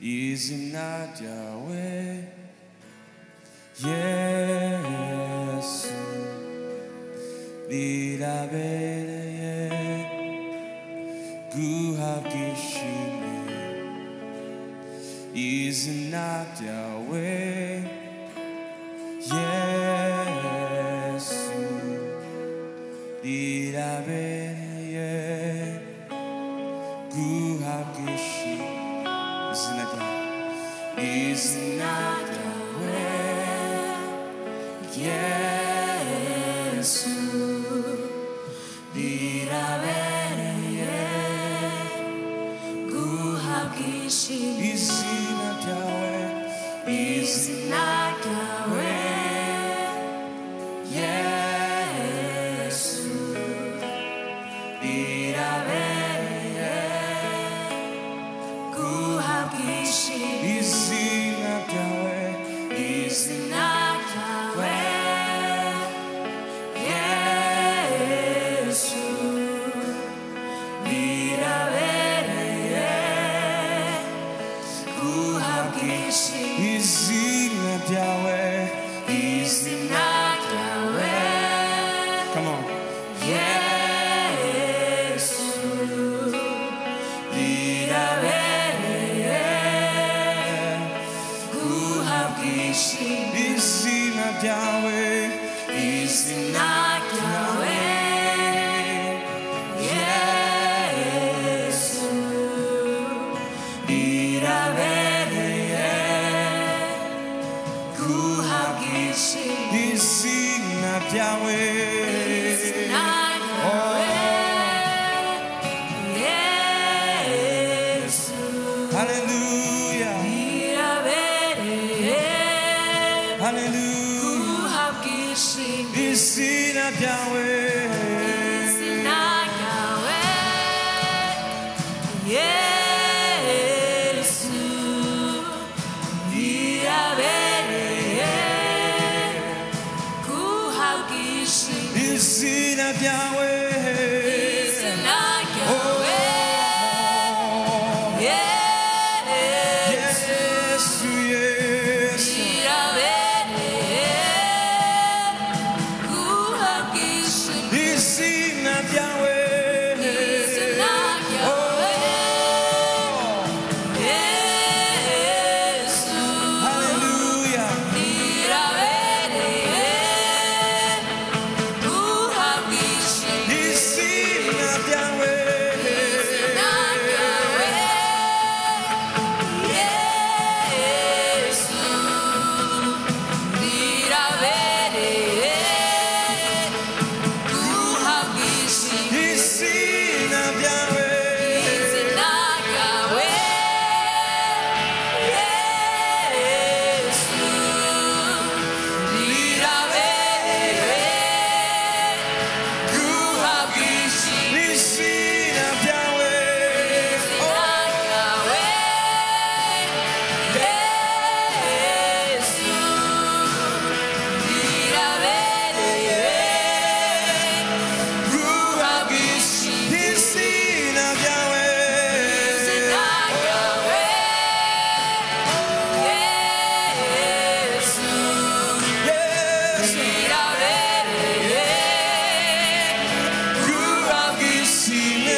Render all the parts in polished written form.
is not Yahweh. Yesu 리라벨에 구하기시네 is not Yahweh. 예수 리라벨에 구하기시 is not Yahweh. 예수 리라벨에 구하기시 is not Yahweh. is not Yahweh. 예수 리라벨에 구하기시 is not Yahweh. is not Yahweh. 예수 리라벨에 구하기시 is not Yahweh. is not Yahweh. Come on. 예수 리라벨에 구하기시 is not Yahweh. is not Yahweh. 예수 리라벨에 구하기시 is not Yahweh. is not Yahweh. 예수 Hallelujah. 리라벨에 Hallelujah. 구하기시 is not Yahweh. is not Yahweh. 예수 리라벨에 구하기시 is not Yahweh. is not Yahweh. 예수 리라벨에 구하기시 is not Yahweh. is not Yahweh. 예수 Hallelujah. 리라벨에 구하기시 is not Yahweh. is not Yahweh. 예수 리라벨에 구하기시 is not Yahweh. is not Yahweh. 예수 리라벨에 구하기시 is not Yahweh. is not Yahweh. 예수 리라벨에 구하기시 is not Yahweh. is not Yahweh. 예수 리라벨에 구하기시네.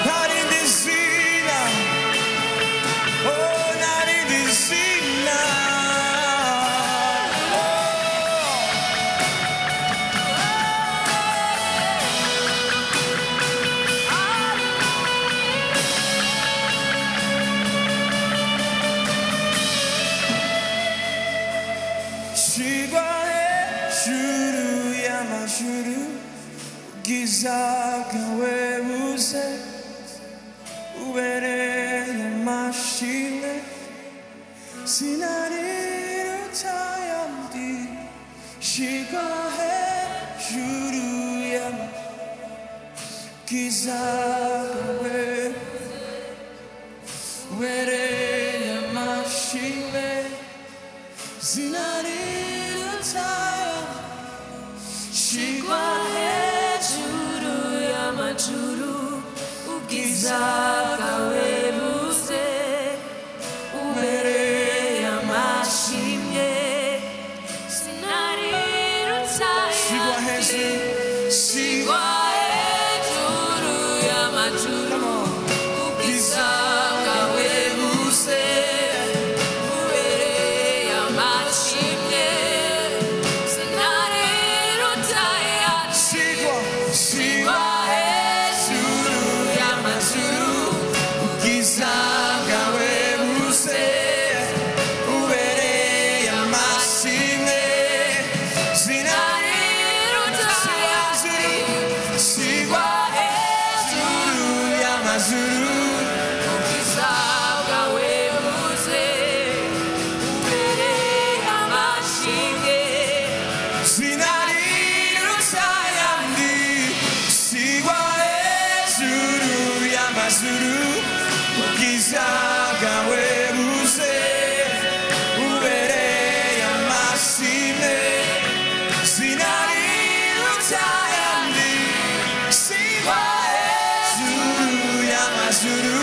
Not in this scene, oh, not in this scene now. 시과해 주루 야마주루 기사가 왜 우세 우베레 야마시네 시나리를 타염디 시과해 주루 야마 기사가 왜 우베레 야마시네 시나리를 타염디 shigwa hejuru y'amajuru ubwiza bwawe buze ubereye amashimwe sinari rutaye shigwa hejuru y'amajuru ubwiza bwawe buze ubereye amashimwe sinari rutaye shigwa hejuru y'amajuru ubwiza bwawe buze ubereye amashimwe sinari rutaye shigwa hejuru y'amajuru ubwiza bwawe buze ubereye amashimwe sinari rutaye shigwa hejuru y'amajuru ubwiza bwawe buze ubereye amashimwe sinari rutaye shigwa hejuru y'amajuru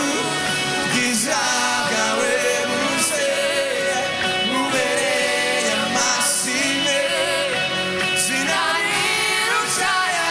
ubwiza bwawe buze ubereye amashimwe sinari rutaye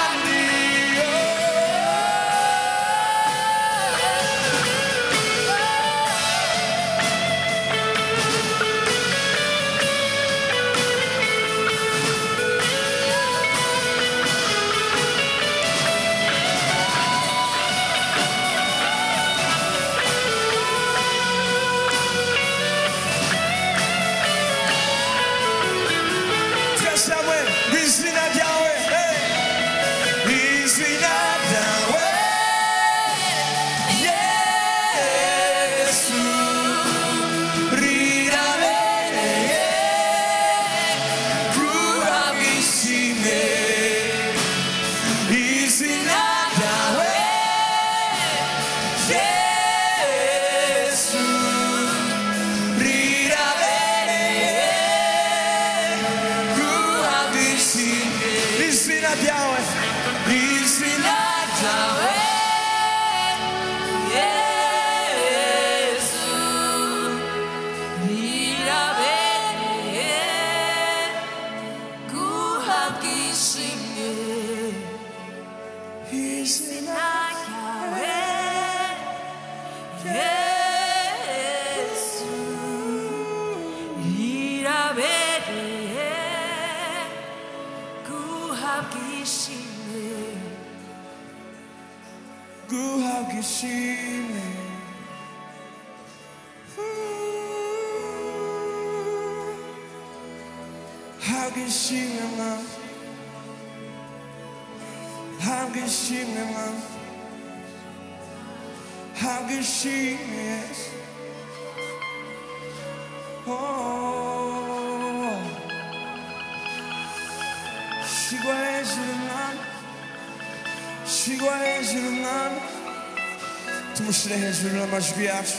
tumushyire hejuru n'amajwi yacu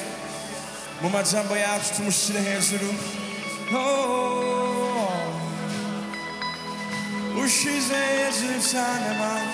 mu majambo yacu tumushyire hejuru ushize hejuru cyane man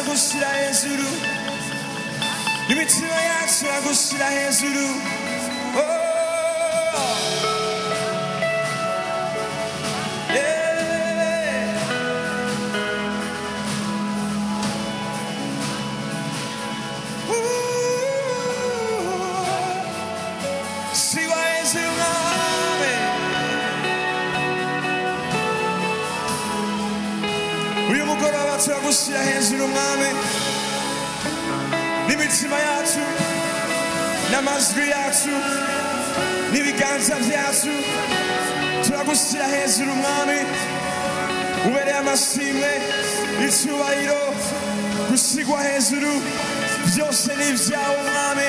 gushyira hejuru imitima yacu gushyira hejuru uyu mugoroba turagushyira hejuru mwami n'imitima yacu n'amajwi yacu n'ibiganza byacu turagushyira hejuru mwami ubereye amashimwe icyubahiro gusigwa hejuru byose ni ibyawe mwami.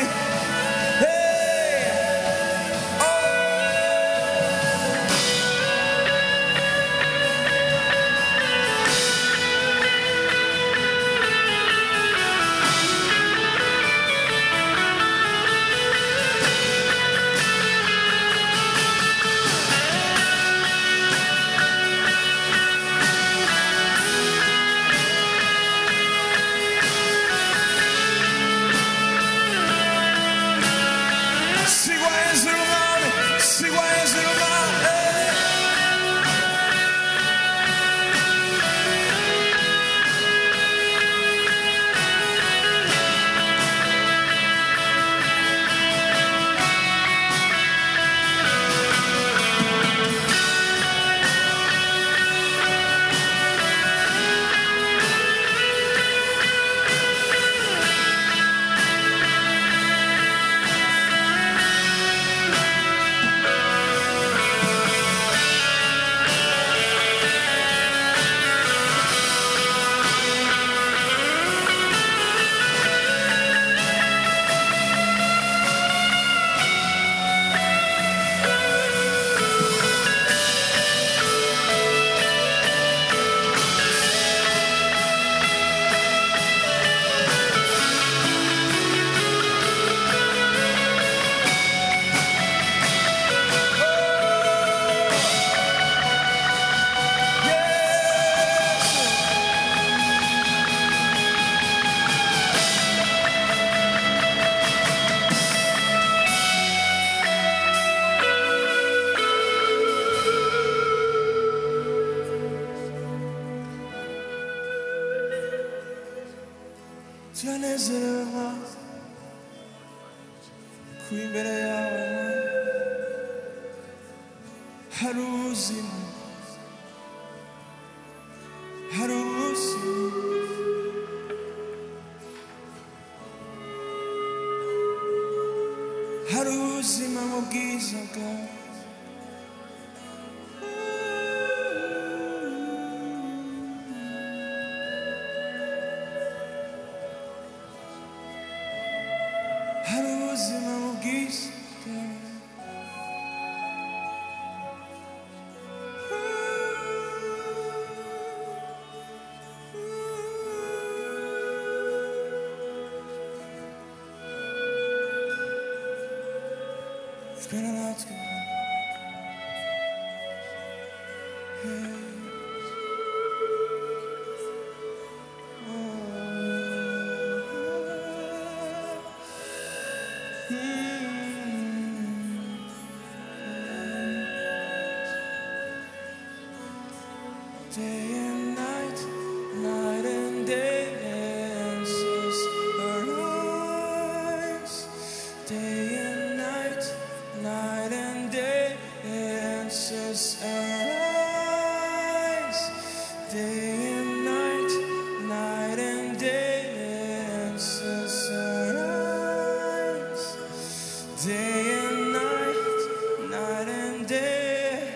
Tunezerewe ku imbere yawe hari ubuzima, hari ubuzima, hari ubuzima mu bwiza bwawe. Hari ubuzima mu bwiza bwawe. Vugana natwe. Day and night, night and day, answers arise. Day and night, night and day, answers arise. Day and night, night and day, answers arise. Day and night, night and day.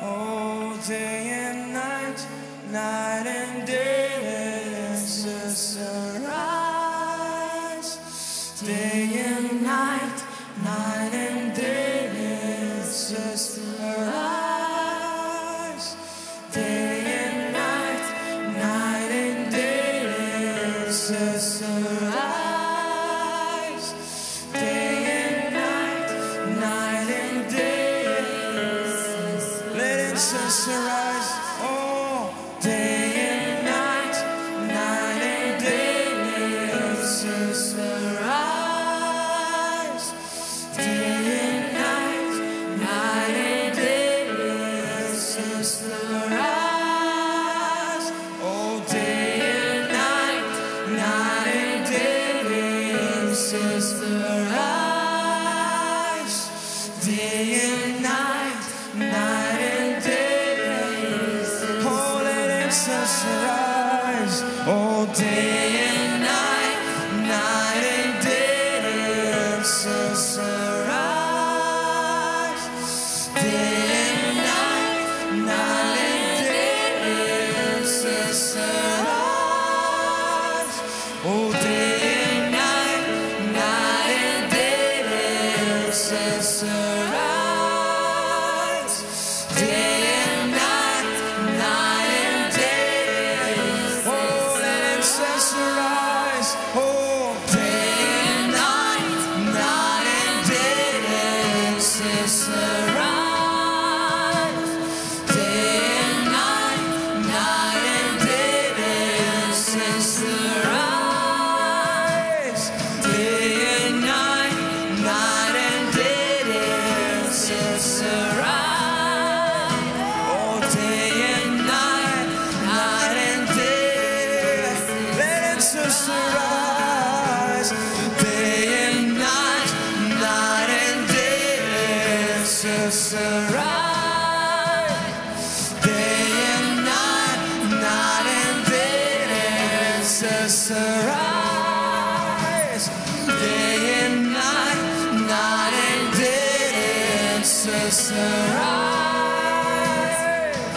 Oh, day and night, night and day, answers arise. Day and night, night and day, answers arise. Day and night, night and day, answers arise. Day and night, night and day, answers arise. Oh, day and night, night and day, answers arise. Day and night, night and day, answers arise. Oh, day and night, night and day, answers arise. Day and night, night and day, oh, let answers arise. Oh, day and night, night and day, answers arise. Day and night, night and day says arise. Oh, day and night, night and day says arise. Day and night, night and day. Oh, let it says arise. Oh, day and night, night and day says arise. Day and night, night and day says arise. Day and night, night and day says arise. Oh, day and night, night and day, let it just arise. Day and night, night and day just arise. Day and night, night and day just arise. Day and night, night and day just arise.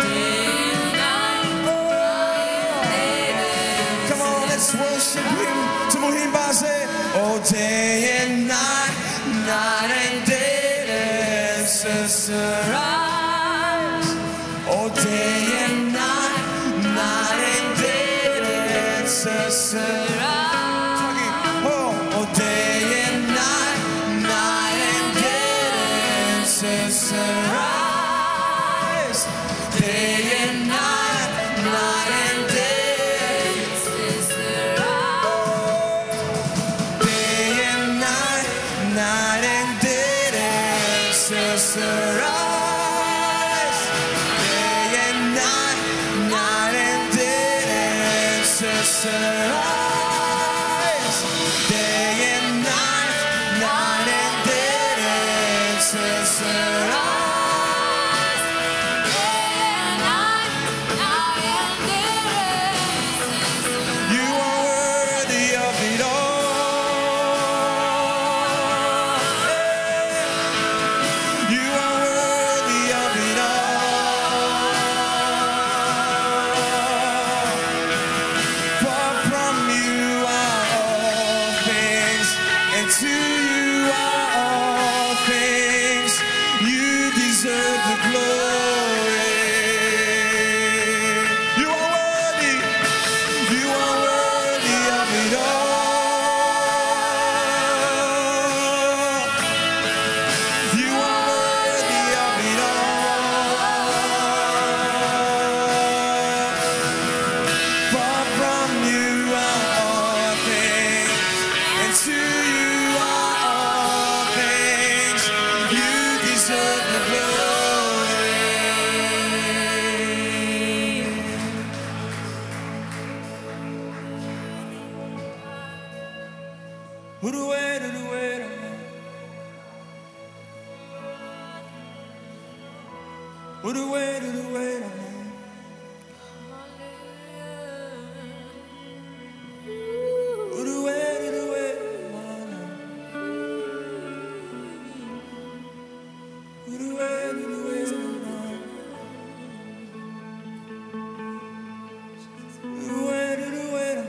Day and night, come on, let's worship Him. Tumuhimba say, oh, day and night, night and day just arise. Oh, day and night, night and day just arise. Oh, day and night, night and day just arise. Day and night, night and day just arise. Day and night, night and day just arise. Day and night, night and day just arise. Day and night, night and day just arise. You are worthy of it all. You are worthy of it all. For from you are all things, and to you are all things. You deserve the glory. You are worthy. You are worthy of it all. You are worthy of it all. For from you are all things, and to you are all things. You deserve the glory. Uruera, uruera. Uruera, uruera. Uruera, uruera. Uruera, uruera. Uruera, uruera.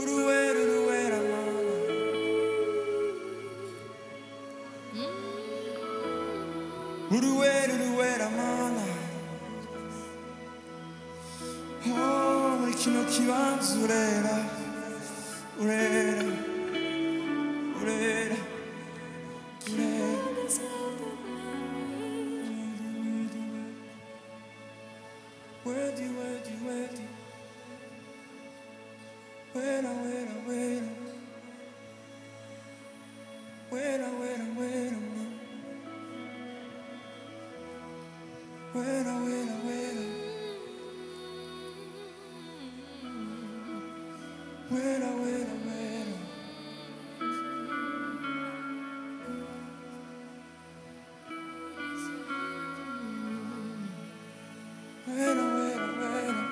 Uruera, uruera. Uruera, uruera, mana. Oh, muri kino kibanza urera, urera, urera, urera. Worthy, worthy, worthy. Wera, wera, wera. Wera, wera, wera. Wera, wera, wera. Wera, wera, wera. Wera, wera, wera.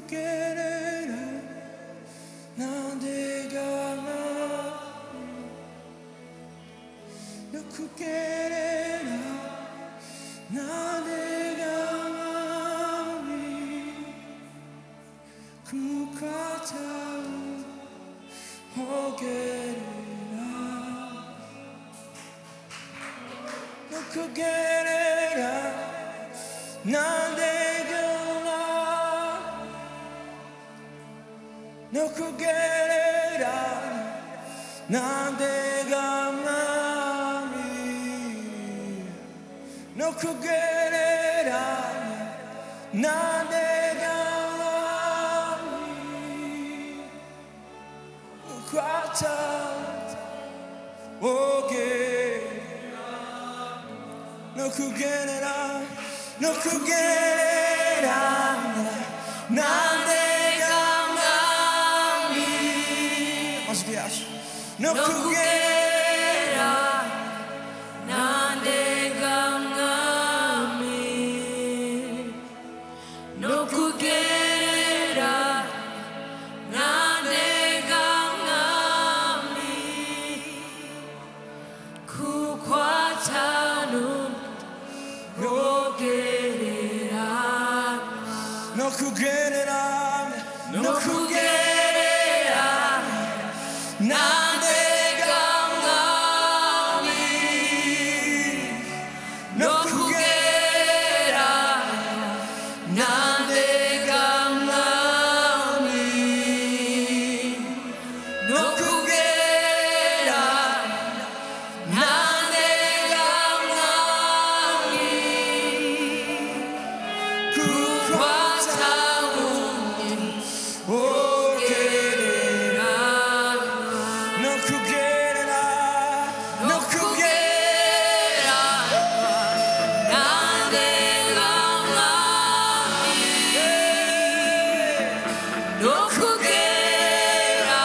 kugerera nandegama no kugerera nandegama kukatau hogerera no kugerera nandegama no kugerera nandegama no kugerera nandegama ukwata ogerera no kugerera nandegama mas viaje no kugerera nandegama no kugerera nandegama kukwatanu rogerera no kugerera no kugerera nandegama no kugerera nandegama no kugerera nandegama kukwatau ogerera no kugerera no kugerera nandegama no kugerera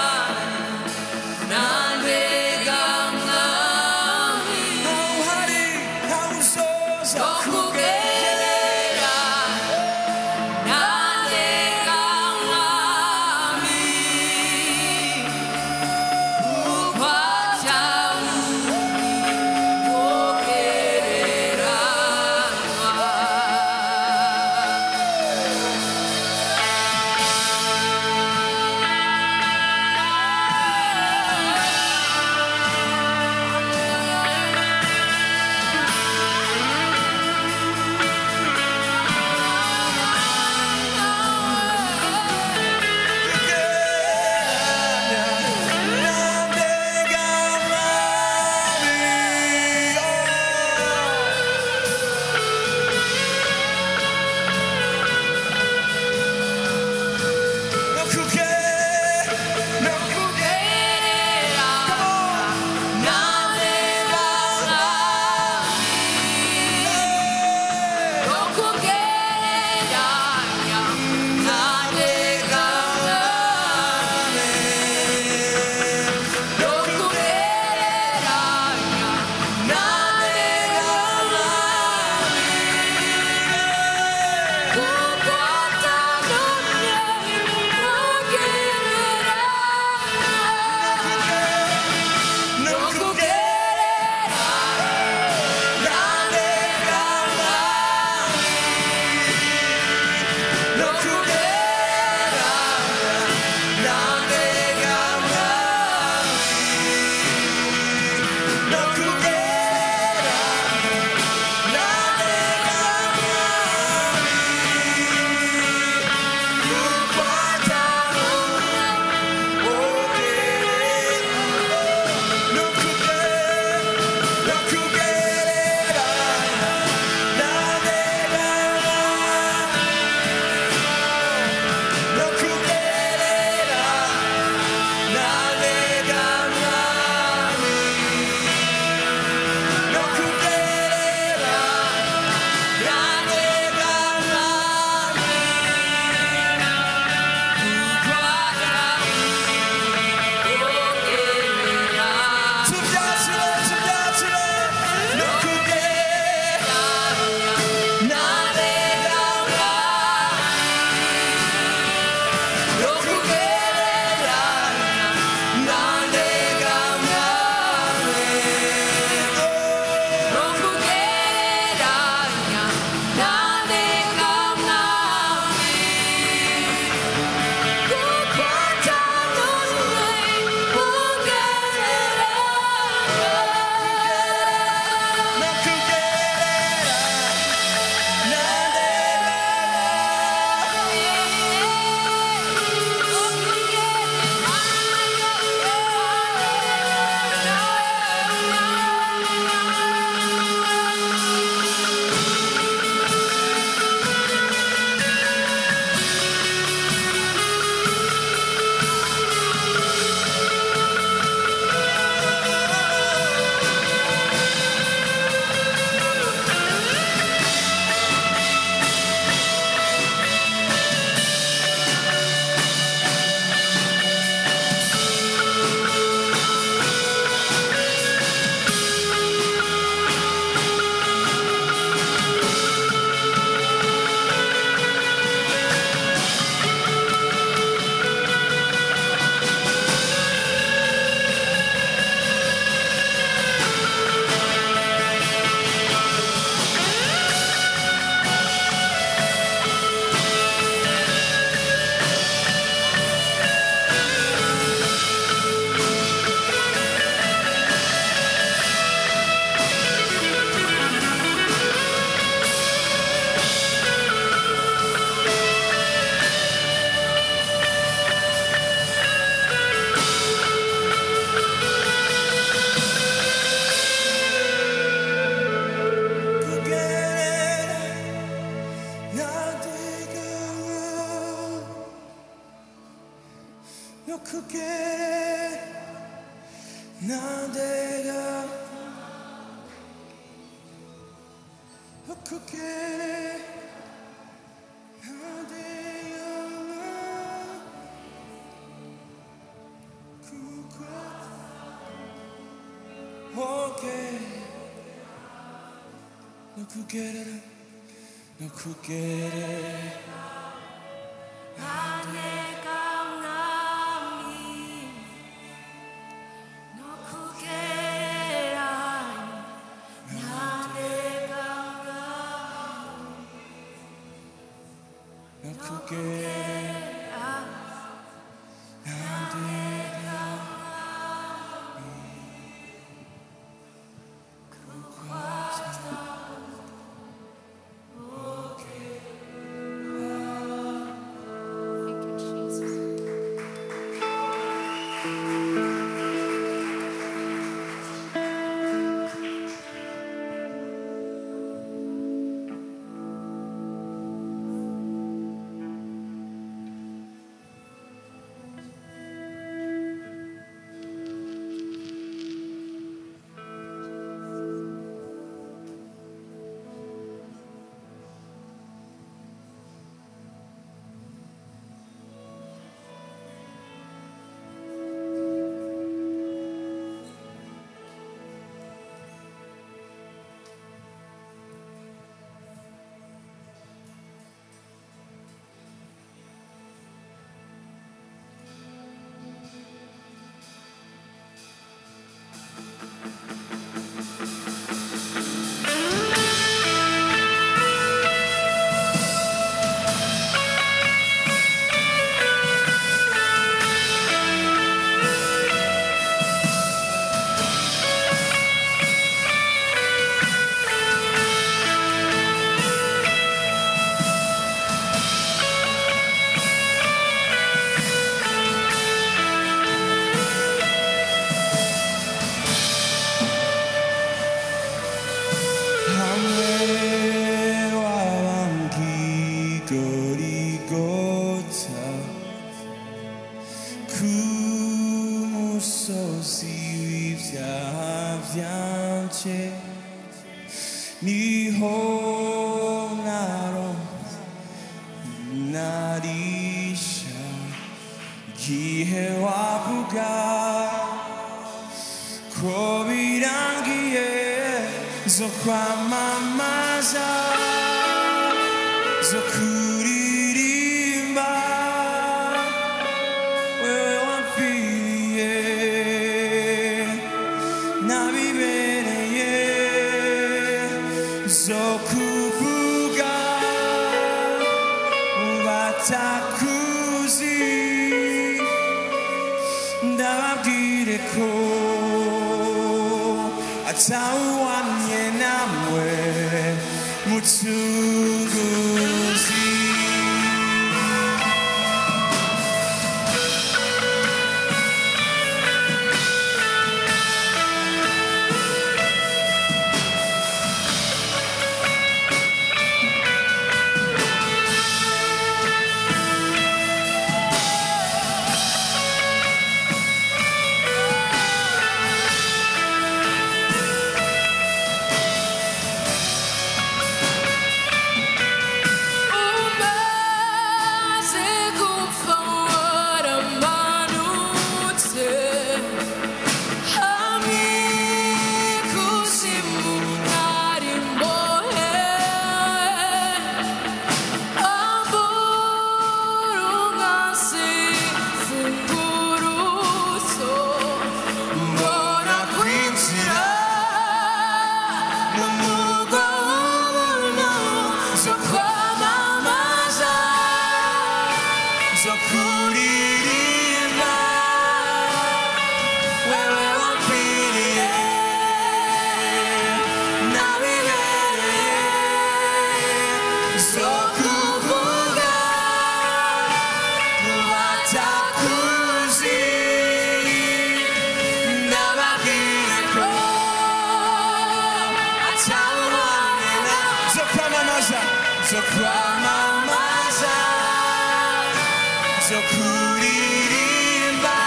So kuririmba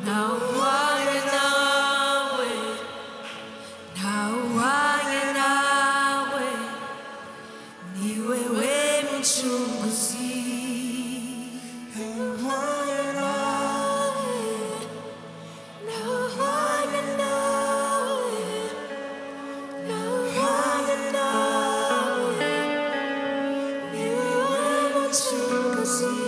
나와의 나we 나와의 나we 니we wemu chunguzi 나와의 나we 나와의 나we 나와의 나we 니we wemu chunguzi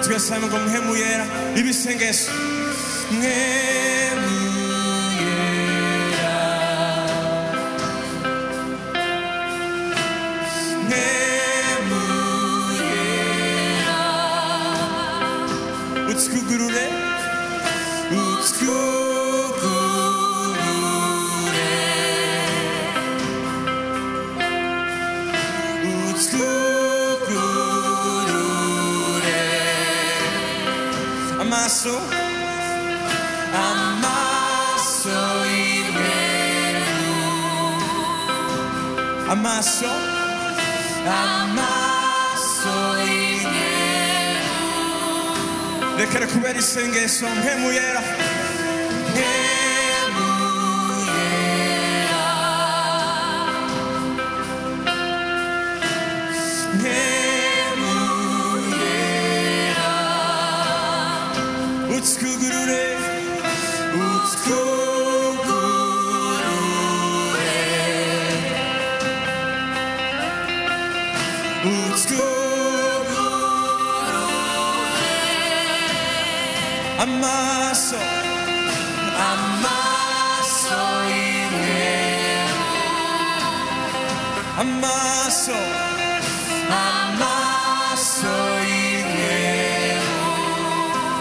Tugashima ngo muhemu yera ibisengesho muhemu yera muhemu yera utwugurure amaso rekera kubera isengesho muhemu yera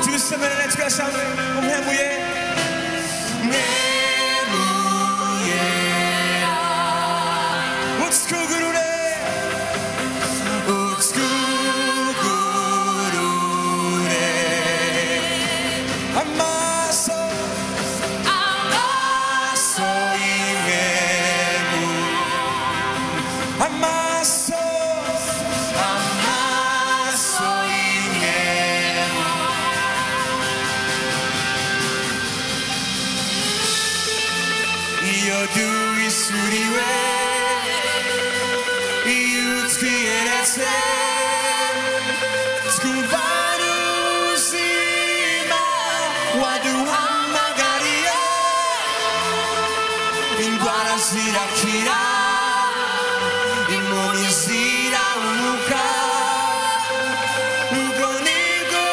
tubisemerere twashame umuhemu yera utwugurure amaso y'imwemu amaso y'imwemu iyo duhisuriwe iyo twiyeretse twumva ubuzima waduhamagariye indwara zirakira impumyi zirahumuka ubwo nibwo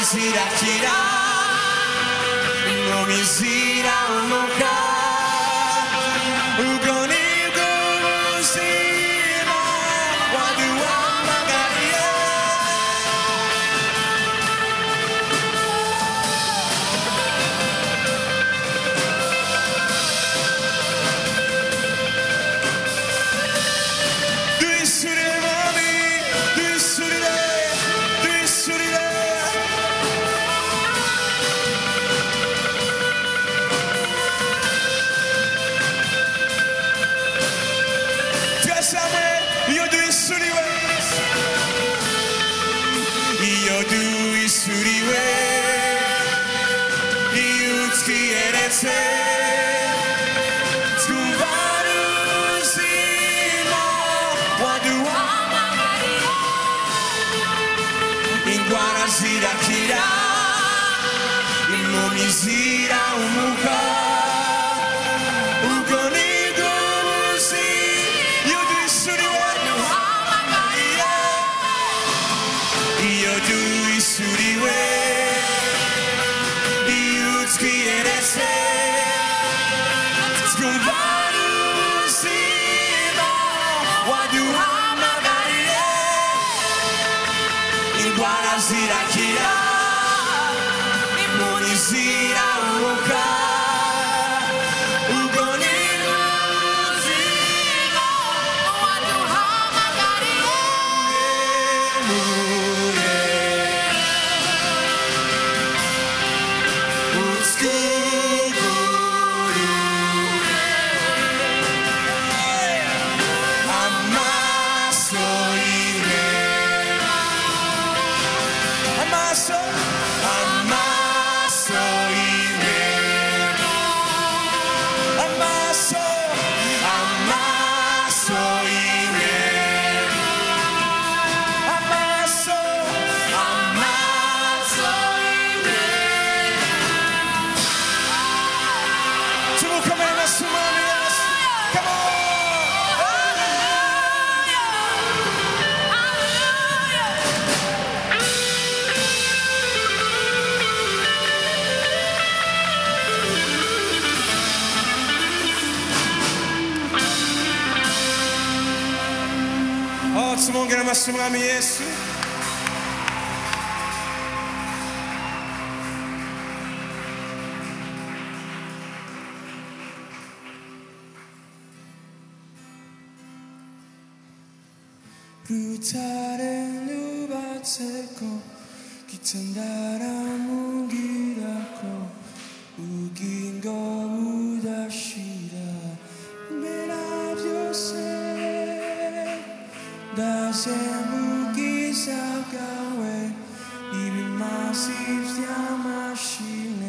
zirakira inkomyi ziramuka ubwo nibwo buzima waduhamagariye duhisurire mwami duhisurire duhisurire twesame iyo duhisuriwe iyo duhisuriwe iyo twiyeretse twumva ubuzima waduhamagariye indwara zirakira impumyi zirahumuka ubwo nibwo buzima iyo duhisuriwe iyo duhisuriwe iyo twiyeretse twumva ubuzima waduhamagariye indwara zirakira impumyi ziramuka ubwo nibwo buzima waduhamagariye tumongera amashyi umwami yesu rutare nubatseko 기천다라무기라고 우긴 거보다시라 메라비오세 다세 무기사가웨 이비마시스야마시네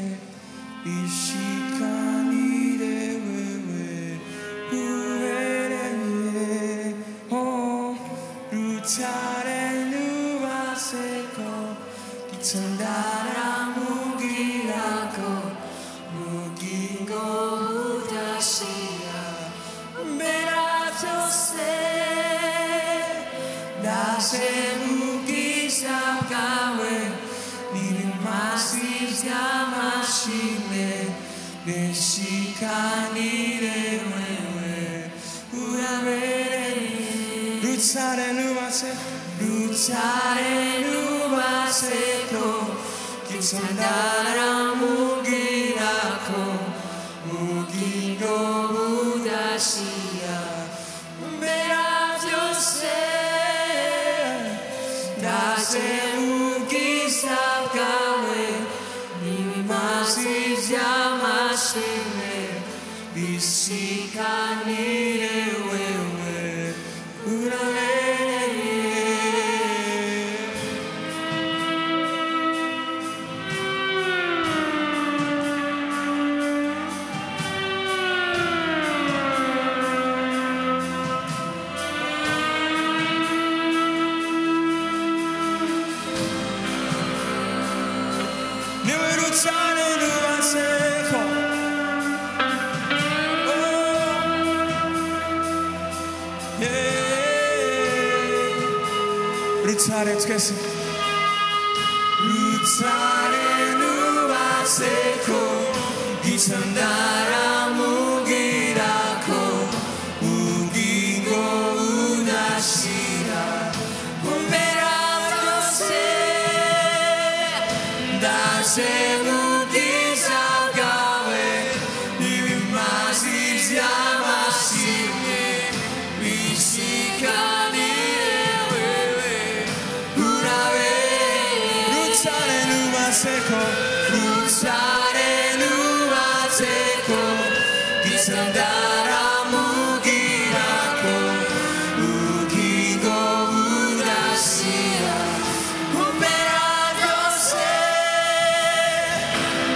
이시카니레웨웨 우레레레 오 루타레 누바세코 기천다라무기라고 무긴 거보다시라 메라비오세 다세 무기사가웨 이비마시스야마시네 이시카니레웨웨 루타레 누바세코 기천다라무기라고 무긴 거보다시야 메라비오세 다세 무기사가웨 이비마시스야마시네 이시카니레웨웨 루타레 Sare nuva seco, Isandara mugirako, Ugingo unashira, Umbera byose, Ndaje mugiza bwawe, Ibimazi by'amashimwe, Bishikanire wewe, Urabe, Rutsare nuva seco, Rutsare nuva seco, Isandara mugirako, Ugingo unashira, Umbera byose,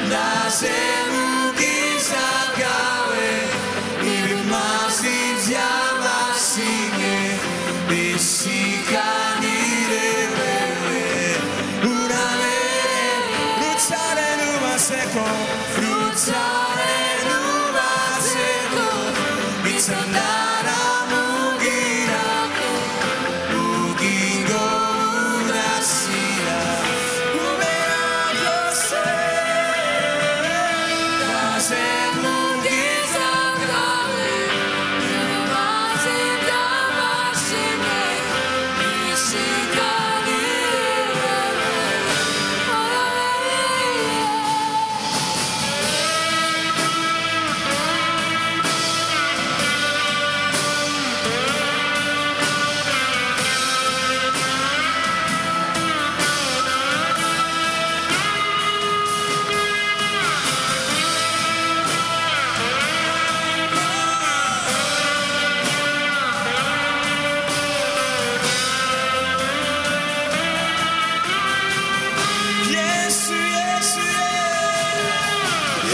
Ndaje mugiza bwawe, Ibimazi by'amashimwe, Bishikanire wewe, Urabe, Rutsare nuva seco, Rutsare nuva seco, Isandara mugirako, Ugingo unashira, Umbera byose, Ndaje mugiza bwawe, Ibimazi by'amashimwe, Bishikanire Yesu, Yesu,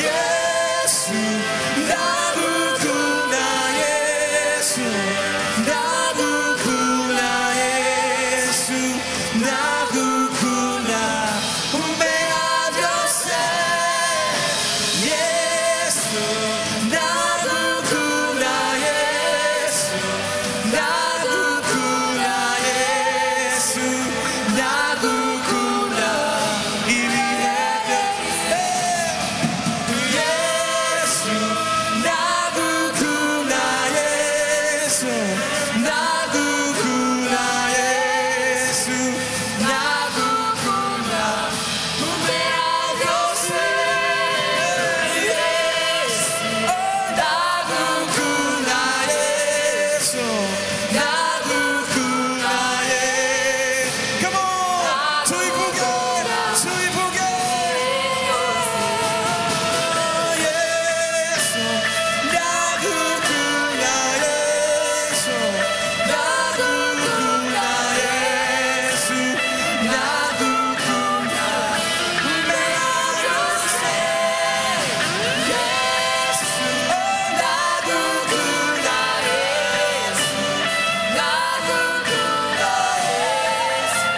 Yesu, ndagukunda Yesu, ndagukunda Yesu, ndagukunda umbera byose, Yesu, ndagukunda Yesu, ndagukunda Yesu, ndagukunda ibihe byose, Yesu, ndagukunda Yesu, ndagukunda Yesu, ndagukunda umbera byose, Yesu, ndagukunda Yesu, ndagukunda Yesu. Come on, tuivuge, tuivuge. Yesu, ndagukunda Yesu, ndagukunda Yesu, ndagukunda umbera byose, Yesu, ndagukunda Yesu, ndagukunda Yesu,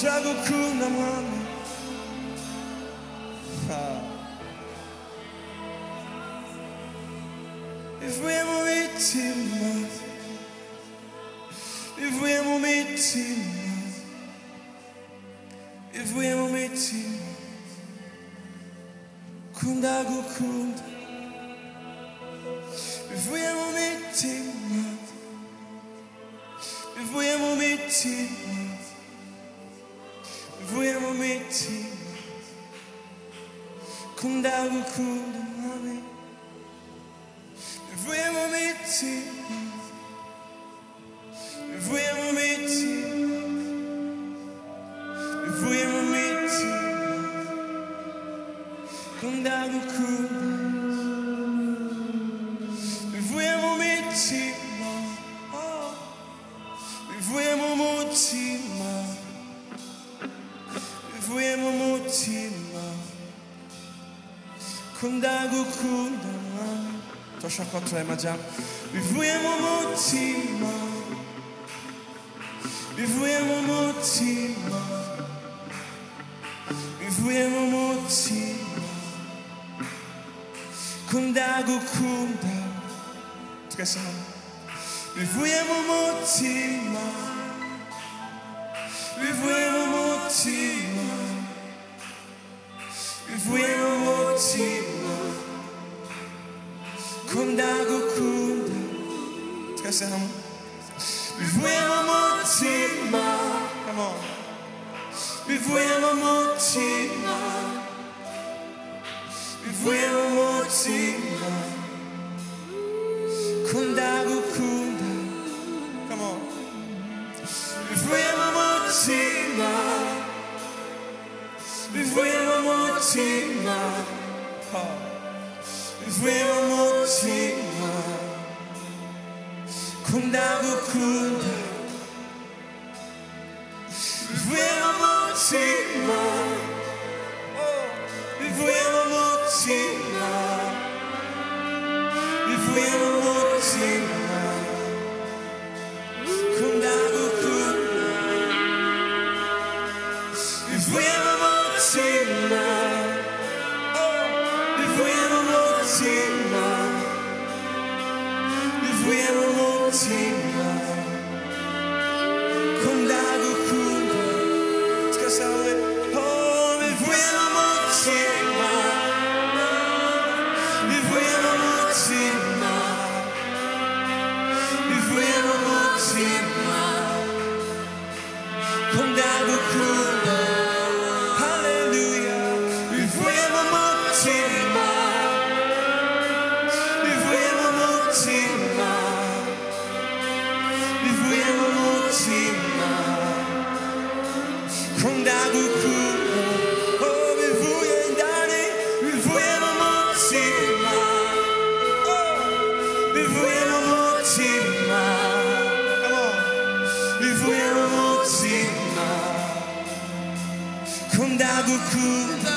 ndagukunda mwami. Bivuye mu mitima, bivuye mu mitima, bivuye mu mitima, kunda gukunda, bivuye mu mitima, bivuye mu mitima, bivuye mu mitima, kunda gukunda mwami. Bivuye mu mitima, bivuye mu mitima, bivuye mu mitima, kundagukunda turashaka turayamaja bivuye mu mutima bivuye mu mutima bivuye mu mutima kundagukunda twese hamwe bivuye mu mutima bivuye mu mutima bivuye mu mutima kundagukunda twese hamwe bivuye mu mutima come on bivuye mu mutima bivuye mu mutima kundagukunda come on bivuye mu mutima bivuye mu mutima bivuye mu mutima kundagukunda bivuye mu mutima bivuye mu mutima bivuye mu mutima kundagukunda bivuye mu mutima bivuye mu mutima bivuye mu mutima kundagukunda twese hamwe bivuye mu mutima bivuye mu mutima bivuye mu mutima kundagukunda haleluya bivuye mu mutima bivuye mu mutima bivuye mu mutima kundagukunda bivuye ndani bivuye mu mutima bivuye mu mutima bivuye mu mutima kundagukunda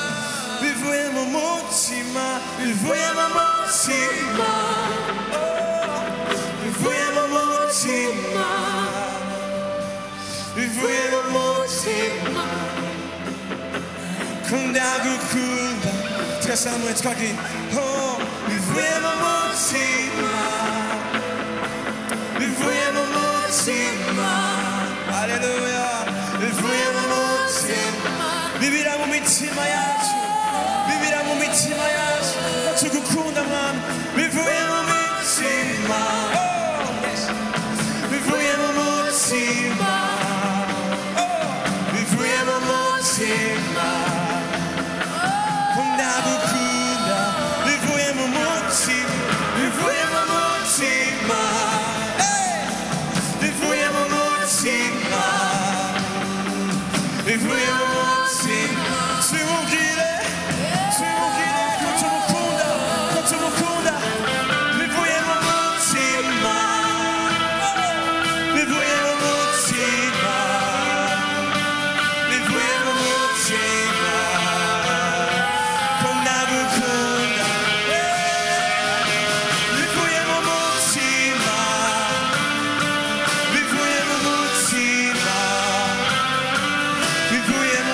bivuye mu mutima bivuye mu mutima bivuye mu mutima bivuye mu mutima kundagukunda twese hamwe twagiye bivuye mu mutima bivuye mu mutima haleluya bivuye mu mutima bibira mu mitima yacu bibira mu mitima yacu tugukunda mwami bivuye mu mitima bivuye mu mutima bivuye mu mutima kundagukunda bivuye mu mutima bivuye mu mutima bivuye mu mutima bivuye mu mutima twimubwire twimubwire ko tumukunda ko tumukunda bivuye mu mutima bivuye mu mutima bivuye mu mutima kundagukunda bivuye mu mutima bivuye mu mutima bivuye mu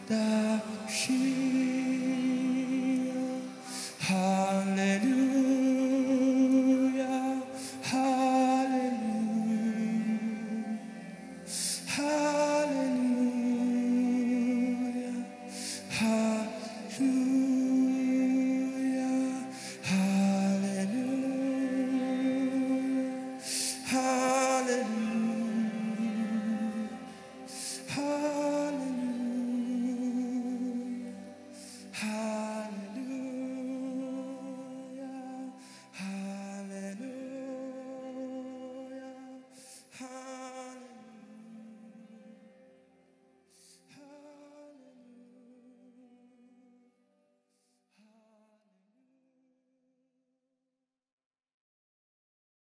Dagushi